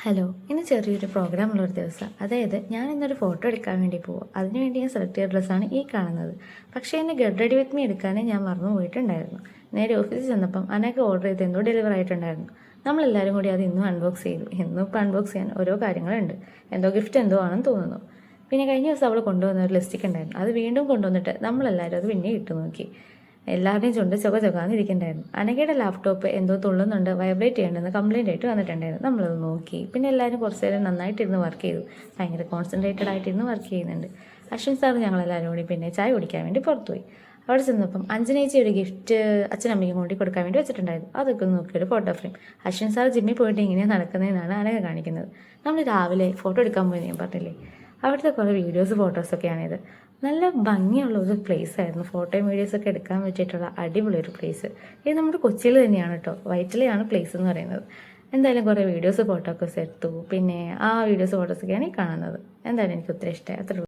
Hello, ഇന്ന് ചെറിയൊരു പ്രോഗ്രാമുള്ളൊരു ദിവസം. അതായത് ഞാൻ ഇന്നൊരു ഫോട്ടോ എടുക്കാൻ വേണ്ടി പോകും. അതിനുവേണ്ടി ഞാൻ സെലക്ട് ചെയ്ത ഡ്രസ്സാണ് ഈ കാണുന്നത്. പക്ഷേ എന്നെ ഗെറ്റ് റെഡി വിത്ത് മീ എടുക്കാനേ ഞാൻ മറന്നു പോയിട്ടുണ്ടായിരുന്നു. നേരെ ഓഫീസിൽ ചെന്നപ്പം അനക്ക് ഓർഡർ ചെയ്ത് എന്തോ ഡെലിവർ ആയിട്ടുണ്ടായിരുന്നു. നമ്മളെല്ലാവരും കൂടി അത് ഇന്നും അൺബോക്സ് ചെയ്തു. എന്നും ഇപ്പോൾ അൺബോക്സ് ചെയ്യാൻ ഓരോ കാര്യങ്ങളുണ്ട്. എന്തോ ഗിഫ്റ്റ് എന്തോ ആണെന്ന് തോന്നുന്നു. പിന്നെ കഴിഞ്ഞ ദിവസം അവൾ കൊണ്ടുവന്ന ഒരു ലിസ്റ്റിക് ഉണ്ടായിരുന്നു. അത് വീണ്ടും കൊണ്ടുവന്നിട്ട് നമ്മളെല്ലാവരും അത് പിന്നെ ഇട്ട് നോക്കി. എല്ലാവരുടെയും ചുണ്ട് ചൊകാന്ന് ഇരിക്കണ്ടായിരുന്നു. അനഘയുടെ ലാപ്ടോപ്പ് എന്തോ തുള്ളുന്നുണ്ട്, വൈബ്രേറ്റ് ചെയ്യണമെന്ന് കംപ്ലൈൻ്റ് ആയിട്ട് വന്നിട്ടുണ്ടായിരുന്നു. നമ്മളത് നോക്കി. പിന്നെ എല്ലാവരും കുറച്ച് നേരം നന്നായിട്ടിരുന്ന് വർക്ക് ചെയ്തു. ഭയങ്കര കോൺസെൻട്രേറ്റഡ് ആയിട്ടിരുന്ന് വർക്ക് ചെയ്യുന്നുണ്ട്. അശ്വിൻ സാർ ഞങ്ങളെല്ലാവരും കൂടി പിന്നെ ചായ കുടിക്കാൻ വേണ്ടി പുറത്തുപോയി. അവിടെ ചെന്നപ്പം അഞ്ജനേച്ചി ഒരു ഗിഫ്റ്റ് അച്ഛനമ്മയ്ക്കും കൂടി കൊടുക്കാൻ വേണ്ടി വെച്ചിട്ടുണ്ടായിരുന്നു. അതൊക്കെ നോക്കിയൊരു ഫോട്ടോ ഫ്രെയിം. അശ്വിൻ സാർ ജിമ്മിൽ പോയിട്ട് ഇങ്ങനെയാണ് നടക്കുന്നതെന്നാണ് അനഘ കാണിക്കുന്നത്. നമ്മൾ രാവിലെ ഫോട്ടോ എടുക്കാൻ പോയി ഞാൻ പറഞ്ഞില്ലേ, അവിടുത്തെ കുറേ വീഡിയോസ് ഫോട്ടോസൊക്കെയാണിത്. നല്ല ഭംഗിയുള്ള ഒരു പ്ലേസ് ആയിരുന്നു. ഫോട്ടോയും വീഡിയോസൊക്കെ എടുക്കാൻ പറ്റിയിട്ടുള്ള അടിപൊളി ഒരു പ്ലേസ്. ഇത് നമ്മുടെ കൊച്ചിയിൽ തന്നെയാണ് കേട്ടോ. വൈറ്റിലെയാണ് പ്ലേസ് എന്ന് പറയുന്നത്. എന്തായാലും കുറേ വീഡിയോസ് ഫോട്ടോസ് എടുത്തു. പിന്നെ ആ വീഡിയോസ് ഫോട്ടോസൊക്കെയാണ് ഈ കാണുന്നത്. എന്തായാലും എനിക്ക് ഒത്തിരി ഇഷ്ടമായി. അത്ര